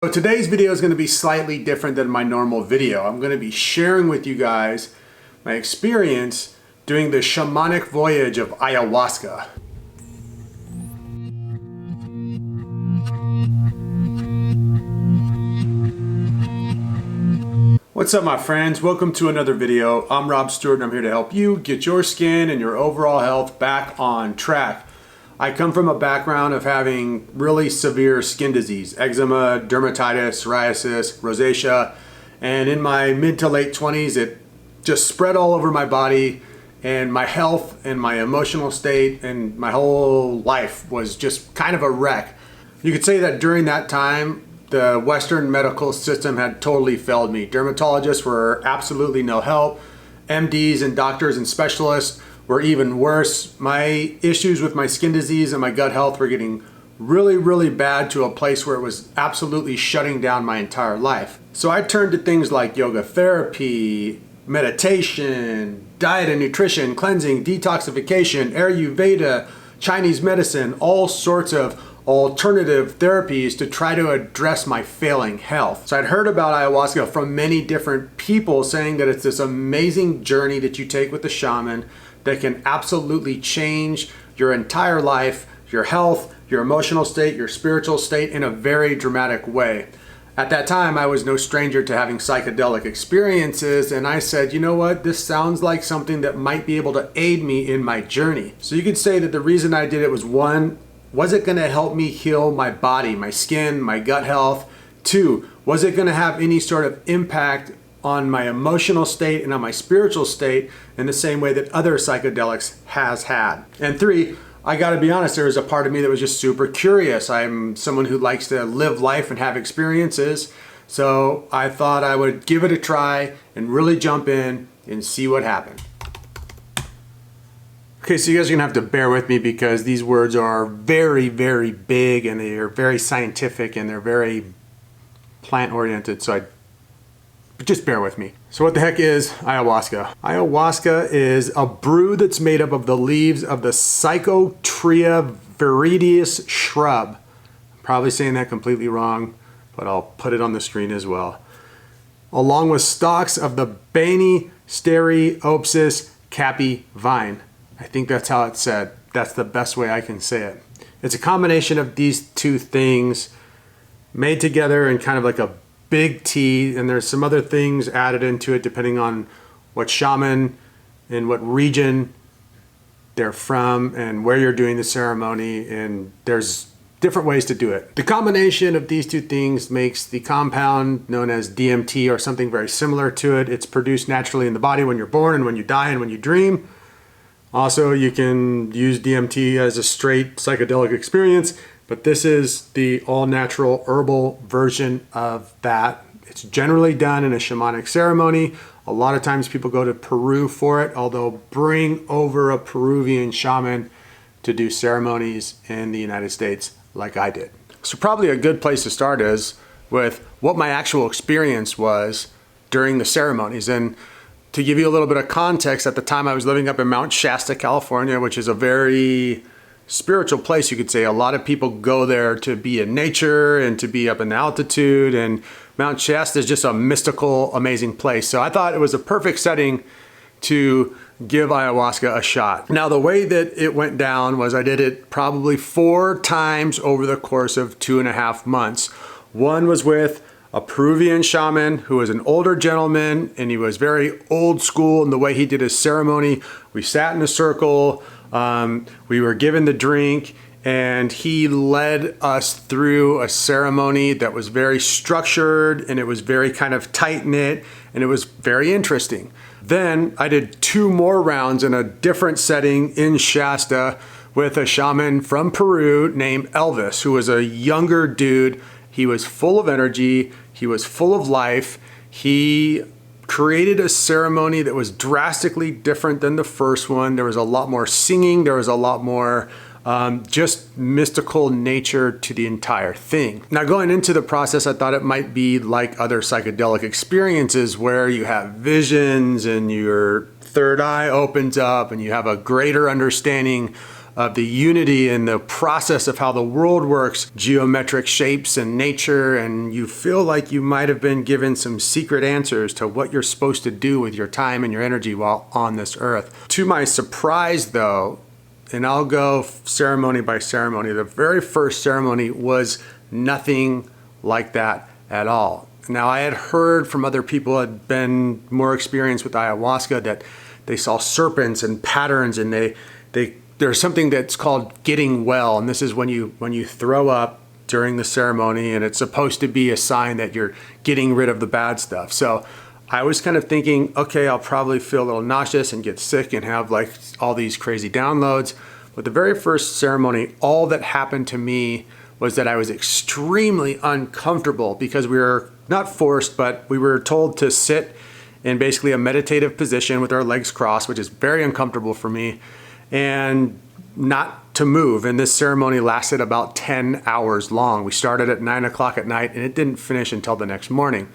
So today's video is going to be slightly different than my normal video. I'm going to be sharing with you guys my experience doing the shamanic voyage of ayahuasca. What's up, my friends? Welcome to another video. I'm Rob Stuart and I'm here to help you get your skin and your overall health back on track. I come from a background of having really severe skin disease, eczema, dermatitis, psoriasis, rosacea, and in my mid to late 20s, it just spread all over my body, and my health and my emotional state and my whole life was just kind of a wreck. You could say that during that time, the Western medical system had totally failed me. Dermatologists were absolutely no help. MDs and doctors and specialists were even worse. My issues with my skin disease and my gut health were getting really bad to a place where it was absolutely shutting down my entire life. So I turned to things like yoga therapy, meditation, diet and nutrition, cleansing, detoxification, Ayurveda, Chinese medicine, all sorts of alternative therapies to try to address my failing health. So I'd heard about ayahuasca from many different people saying that it's this amazing journey that you take with the shaman that can absolutely change your entire life, your health, your emotional state, your spiritual state in a very dramatic way. At that time, I was no stranger to having psychedelic experiences, and I said, you know what, this sounds like something that might be able to aid me in my journey. So you could say that the reason I did it was, one, was it going to help me heal my body, my skin, my gut health? Two, was it going to have any sort of impact on my emotional state and on my spiritual state in the same way that other psychedelics has had? And three, I got to be honest, there was a part of me that was just super curious. I'm someone who likes to live life and have experiences. So I thought I would give it a try and really jump in and see what happened. Okay, so you guys are gonna have to bear with me because these words are very big and they are very scientific and they're very plant oriented. So just bear with me. So what the heck is ayahuasca? Ayahuasca is a brew that's made up of the leaves of the Psychotria viridis shrub. I'm probably saying that completely wrong, but I'll put it on the screen as well. Along with stalks of the Banisteriopsis caapi vine. I think that's how it's said. That's the best way I can say it. It's a combination of these two things made together in kind of like a big tea, and there's some other things added into it depending on what shaman and what region they're from and where you're doing the ceremony, and there's different ways to do it. The combination of these two things makes the compound known as DMT or something very similar to it. It's produced naturally in the body when you're born and when you die and when you dream. Also, you can use DMT as a straight psychedelic experience, but this is the all-natural herbal version of that. It's generally done in a shamanic ceremony. A lot of times people go to Peru for it, although bring over a Peruvian shaman to do ceremonies in the United States like I did. So probably a good place to start is with what my actual experience was during the ceremonies. And to give you a little bit of context, at the time I was living up in Mount Shasta, California, which is a very spiritual place, you could say. A lot of people go there to be in nature and to be up in altitude, and Mount Shasta is just a mystical, amazing place. So I thought it was a perfect setting to give ayahuasca a shot. Now, the way that it went down was I did it probably 4 times over the course of 2.5 months. One was with a Peruvian shaman who was an older gentleman, and he was very old school in the way he did his ceremony. We sat in a circle, we were given the drink, and he led us through a ceremony that was very structured, and it was very kind of tight-knit, and it was very interesting. Then I did 2 more rounds in a different setting in Shasta with a shaman from Peru named Elvis, who was a younger dude. He was full of energy. He was full of life. He created a ceremony that was drastically different than the first one. There was a lot more singing. There was a lot more just mystical nature to the entire thing. Now, going into the process, I thought it might be like other psychedelic experiences where you have visions and your third eye opens up and you have a greater understanding of the unity and the process of how the world works, geometric shapes and nature, and you feel like you might have been given some secret answers to what you're supposed to do with your time and your energy while on this earth. To my surprise though, and I'll go ceremony by ceremony, the very first ceremony was nothing like that at all. Now, I had heard from other people who had been more experienced with ayahuasca that they saw serpents and patterns, and there's something that's called getting well, and this is when you throw up during the ceremony, and it's supposed to be a sign that you're getting rid of the bad stuff. So I was kind of thinking, okay, I'll probably feel a little nauseous and get sick and have like all these crazy downloads. But the very first ceremony, all that happened to me was that I was extremely uncomfortable because we were not forced, but we were told to sit in basically a meditative position with our legs crossed, which is very uncomfortable for me, and not to move. And this ceremony lasted about 10 hours long. We started at 9 o'clock at night and it didn't finish until the next morning.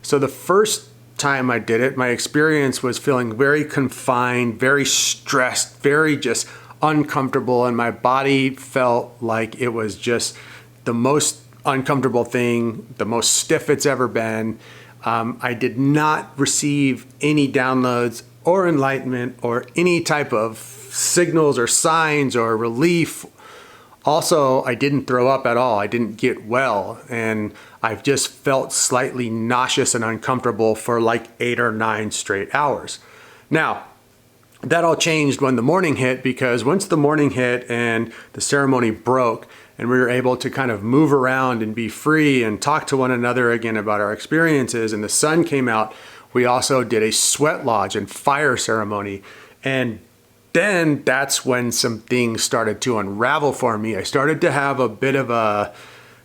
So the first time I did it, my experience was feeling very confined, very stressed, very just uncomfortable, and my body felt like it was just the most uncomfortable thing, the most stiff it's ever been. I did not receive any downloads or enlightenment or any type of signals or signs or relief. Also, I didn't throw up at all. I didn't get well, and I've just felt slightly nauseous and uncomfortable for like 8 or 9 straight hours. Now, that all changed when the morning hit, because once the morning hit and the ceremony broke and we were able to kind of move around and be free and talk to one another again about our experiences, and the sun came out, we also did a sweat lodge and fire ceremony. And then that's when some things started to unravel for me. I started to have a bit of a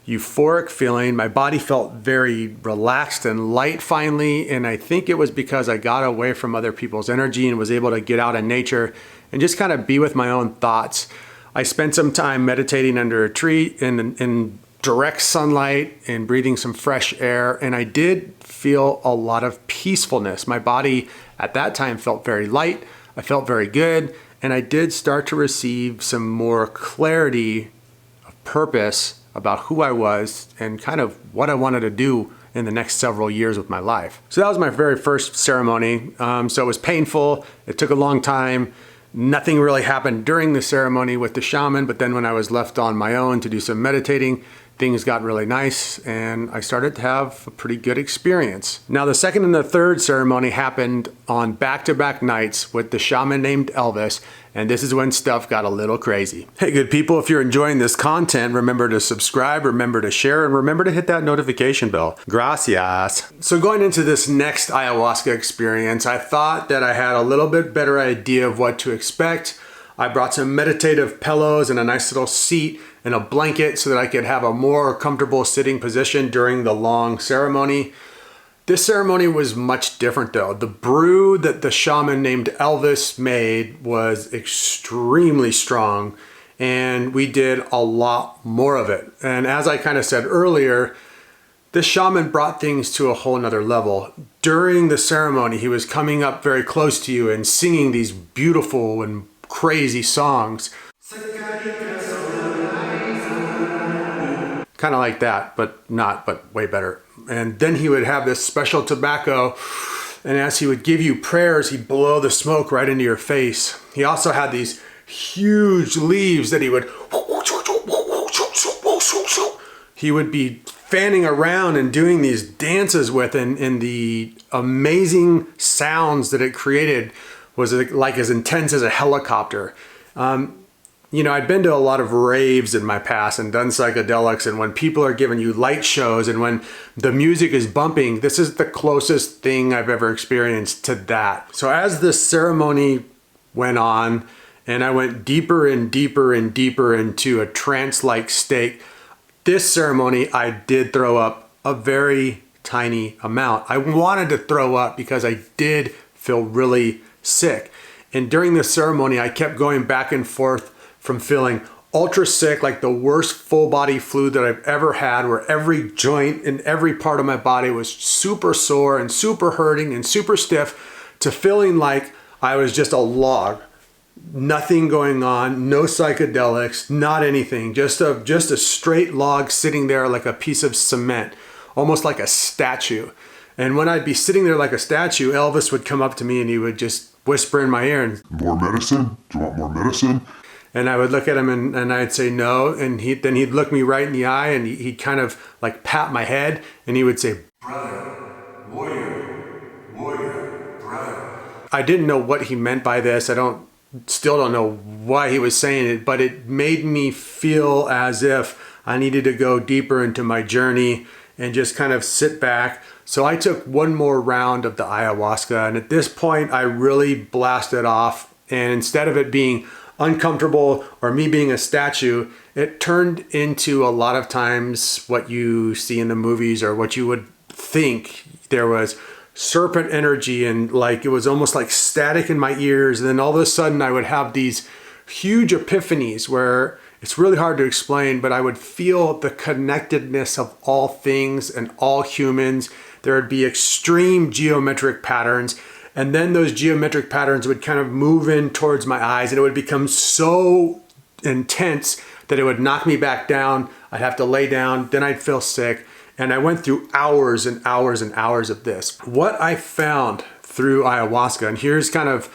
euphoric feeling. My body felt very relaxed and light finally, and I think it was because I got away from other people's energy and was able to get out in nature and just kind of be with my own thoughts. I spent some time meditating under a tree in direct sunlight and breathing some fresh air, and I did feel a lot of peacefulness. My body at that time felt very light. I felt very good, and I did start to receive some more clarity of purpose about who I was and kind of what I wanted to do in the next several years with my life. So that was my very first ceremony. So it was painful. It took a long time. Nothing really happened during the ceremony with the shaman, but then when I was left on my own to do some meditating, things got really nice and I started to have a pretty good experience. Now, the second and the third ceremony happened on back-to-back nights with the shaman named Elvis, and this is when stuff got a little crazy. Hey, good people, if you're enjoying this content, remember to subscribe, remember to share, and remember to hit that notification bell. Gracias. So going into this next ayahuasca experience, I thought that I had a little bit better idea of what to expect. I brought some meditative pillows and a nice little seat and a blanket so that I could have a more comfortable sitting position during the long ceremony. This ceremony was much different though. The brew that the shaman named Elvis made was extremely strong, and we did a lot more of it. And as I kind of said earlier, this shaman brought things to a whole nother level. During the ceremony, he was coming up very close to you and singing these beautiful and crazy songs. Kind of like that, but way better. And then he would have this special tobacco, and as he would give you prayers, he'd blow the smoke right into your face. He also had these huge leaves that he would be fanning around and doing these dances with, and the amazing sounds that it created was like as intense as a helicopter. You know, I'd been to a lot of raves in my past and done psychedelics, and when people are giving you light shows and when the music is bumping, this is the closest thing I've ever experienced to that. So as the ceremony went on and I went deeper and deeper and deeper into a trance-like state, this ceremony I did throw up a very tiny amount. I wanted to throw up because I did feel really sick. And during the ceremony, I kept going back and forth from feeling ultra sick, like the worst full body flu that I've ever had, where every joint and every part of my body was super sore and super hurting and super stiff, to feeling like I was just a log nothing going on, no psychedelics, not anything, just a straight log sitting there like a piece of cement, almost like a statue. And when I'd be sitting there like a statue, Elvis would come up to me and he would just whisper in my ear, and more medicine? Do you want more medicine? And I would look at him and I'd say no. And then he'd look me right in the eye and he'd kind of like pat my head and he would say, brother, warrior, brother. I didn't know what he meant by this. Still don't know why he was saying it, but it made me feel as if I needed to go deeper into my journey and just kind of sit back. So I took one more round of the ayahuasca, and at this point I really blasted off, and instead of it being uncomfortable or me being a statue, it turned into a lot of times what you see in the movies or what you would think. There was serpent energy and like it was almost like static in my ears, and then all of a sudden I would have these huge epiphanies where it's really hard to explain, but I would feel the connectedness of all things and all humans. There would be extreme geometric patterns, and then those geometric patterns would kind of move in towards my eyes, and it would become so intense that it would knock me back down. I'd have to lay down, then I'd feel sick. And I went through hours and hours and hours of this. What I found through ayahuasca, and here's kind of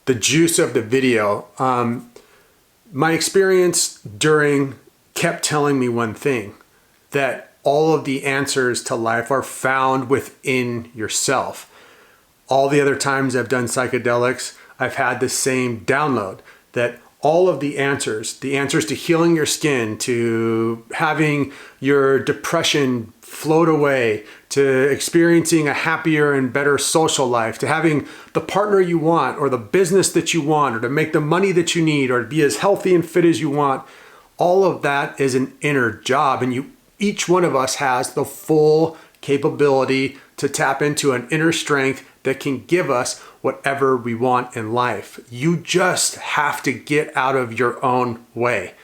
the juice of the video. My experience during kept telling me one thing, that all of the answers to life are found within yourself. All the other times I've done psychedelics, I've had the same download, that all of the answers to healing your skin, to having your depression float away, to experiencing a happier and better social life, to having the partner you want or the business that you want, or to make the money that you need, or to be as healthy and fit as you want. All of that is an inner job, and each one of us has the full capability to tap into an inner strength that can give us whatever we want in life. You just have to get out of your own way.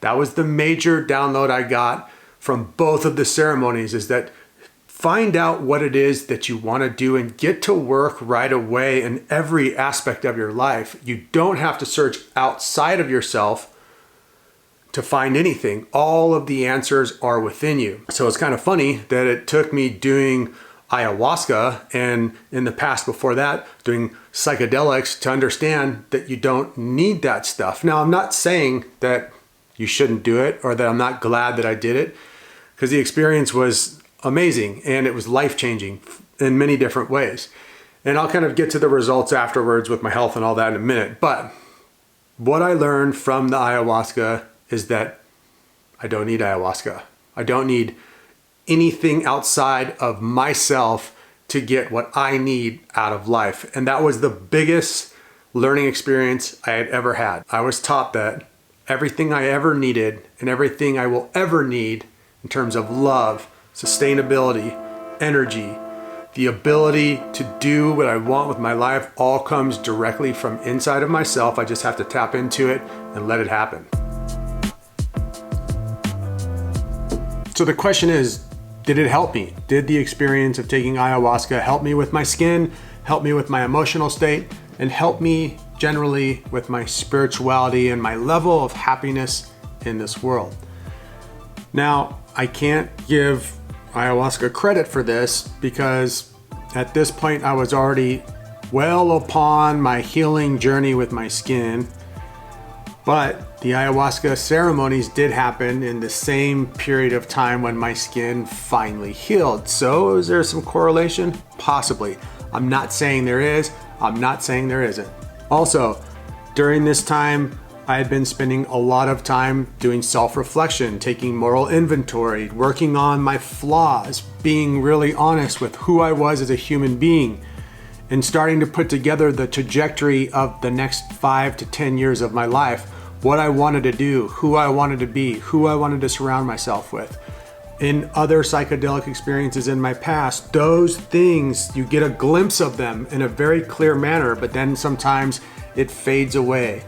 That was the major download I got from both of the ceremonies, is that find out what it is that you want to do and get to work right away in every aspect of your life. You don't have to search outside of yourself to find anything. All of the answers are within you. So it's kind of funny that it took me doing ayahuasca and in the past before that doing psychedelics to understand that you don't need that stuff. Now, I'm not saying that you shouldn't do it or that I'm not glad that I did it, because the experience was amazing and it was life-changing in many different ways. And I'll kind of get to the results afterwards with my health and all that in a minute. But what I learned from the ayahuasca is that I don't need ayahuasca. I don't need anything outside of myself to get what I need out of life. And that was the biggest learning experience I had ever had. I was taught that everything I ever needed and everything I will ever need in terms of love, sustainability, energy, the ability to do what I want with my life all comes directly from inside of myself. I just have to tap into it and let it happen. So the question is, did it help me? Did the experience of taking ayahuasca help me with my skin, help me with my emotional state, and help me generally with my spirituality and my level of happiness in this world? Now, I can't give ayahuasca credit for this because at this point I was already well upon my healing journey with my skin. But the ayahuasca ceremonies did happen in the same period of time when my skin finally healed. So is there some correlation? Possibly. I'm not saying there is. I'm not saying there isn't. Also, during this time, I had been spending a lot of time doing self-reflection, taking moral inventory, working on my flaws, being really honest with who I was as a human being, and starting to put together the trajectory of the next 5 to 10 years of my life, what I wanted to do, who I wanted to be, who I wanted to surround myself with. In other psychedelic experiences in my past, those things, you get a glimpse of them in a very clear manner, but then sometimes it fades away.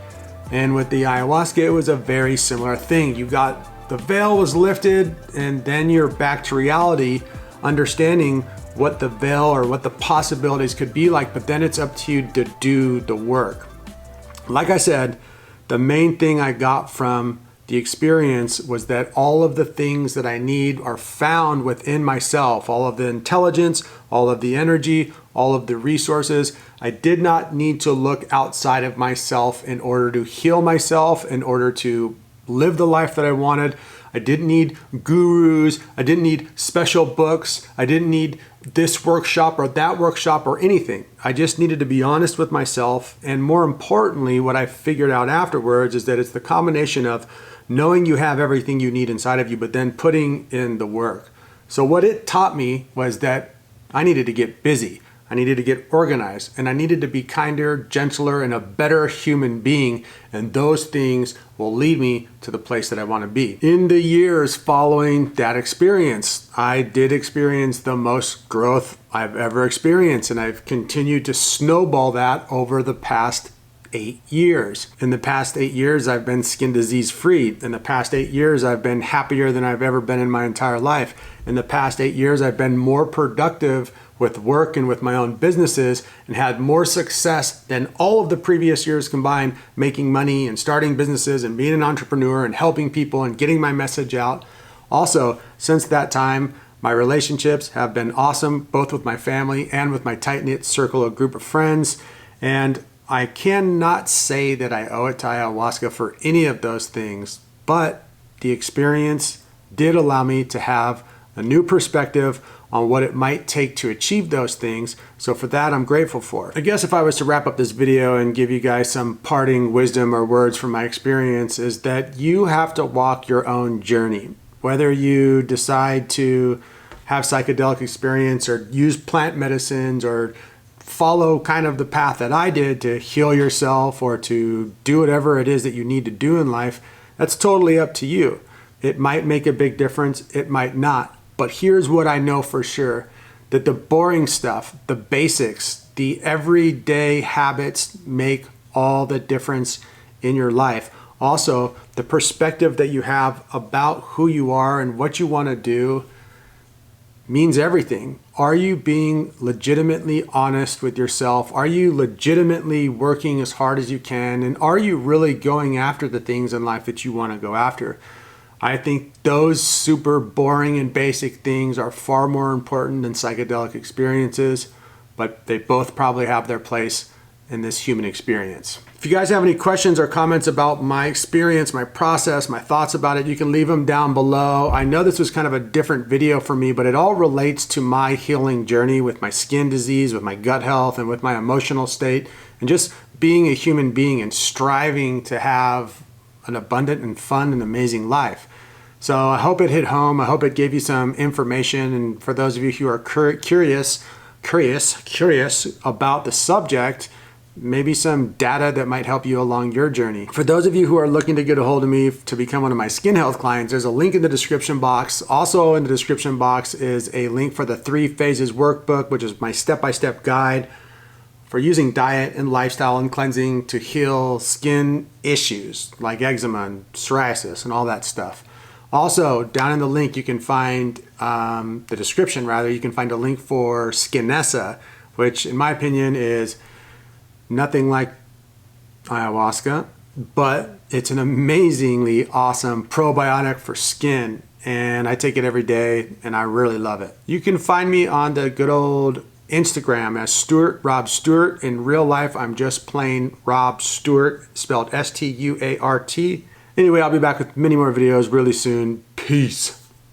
And with the ayahuasca, it was a very similar thing. The veil was lifted, and then you're back to reality, understanding what the veil or what the possibilities could be like, but then it's up to you to do the work. Like I said, the main thing I got from the experience was that all of the things that I need are found within myself. All of the intelligence, all of the energy, all of the resources. I did not need to look outside of myself in order to heal myself, in order to live the life that I wanted. I didn't need gurus. I didn't need special books. I didn't need this workshop or that workshop or anything. I just needed to be honest with myself. And more importantly, what I figured out afterwards is that it's the combination of knowing you have everything you need inside of you, but then putting in the work. So what it taught me was that I needed to get busy. I needed to get organized, and I needed to be kinder, gentler, and a better human being. And those things will lead me to the place that I want to be. In the years following that experience, I did experience the most growth I've ever experienced, and I've continued to snowball that over the past 8 years. In the past 8 years, I've been skin disease free. In the past 8 years, I've been happier than I've ever been in my entire life. In the past 8 years, I've been more productive with work and with my own businesses and had more success than all of the previous years combined, making money and starting businesses and being an entrepreneur and helping people and getting my message out. Also, since that time, my relationships have been awesome, both with my family and with my tight-knit circle of group of friends. And I cannot say that I owe it to ayahuasca for any of those things, but the experience did allow me to have a new perspective on what it might take to achieve those things. So for that, I'm grateful for. I guess if I was to wrap up this video and give you guys some parting wisdom or words from my experience, is that you have to walk your own journey. Whether you decide to have psychedelic experience or use plant medicines or follow kind of the path that I did to heal yourself or to do whatever it is that you need to do in life, that's totally up to you. It might make a big difference, it might not. But here's what I know for sure, that the boring stuff, the basics, the everyday habits make all the difference in your life. Also, the perspective that you have about who you are and what you want to do means everything. Are you being legitimately honest with yourself? Are you legitimately working as hard as you can? And are you really going after the things in life that you want to go after? I think those super boring and basic things are far more important than psychedelic experiences, but they both probably have their place in this human experience. If you guys have any questions or comments about my experience, my process, my thoughts about it, you can leave them down below. I know this was kind of a different video for me, but it all relates to my healing journey with my skin disease, with my gut health, and with my emotional state, and just being a human being and striving to have an abundant and fun and amazing life. So I hope it hit home. I hope it gave you some information. And for those of you who are curious about the subject, maybe some data that might help you along your journey. For those of you who are looking to get a hold of me to become one of my skin health clients, there's a link in the description box. Also in the description box is a link for the 3 Phases workbook, which is my step-by-step guide for using diet and lifestyle and cleansing to heal skin issues like eczema and psoriasis and all that stuff. Also, down in the link, you can find the description, rather, you can find a link for Skinessa, which in my opinion is nothing like ayahuasca, but it's an amazingly awesome probiotic for skin. And I take it every day and I really love it. You can find me on the good old Instagram as Stuart, Rob Stewart. In real life, I'm just plain Rob Stewart, spelled S-T-U-A-R-T. Anyway, I'll be back with many more videos really soon. Peace.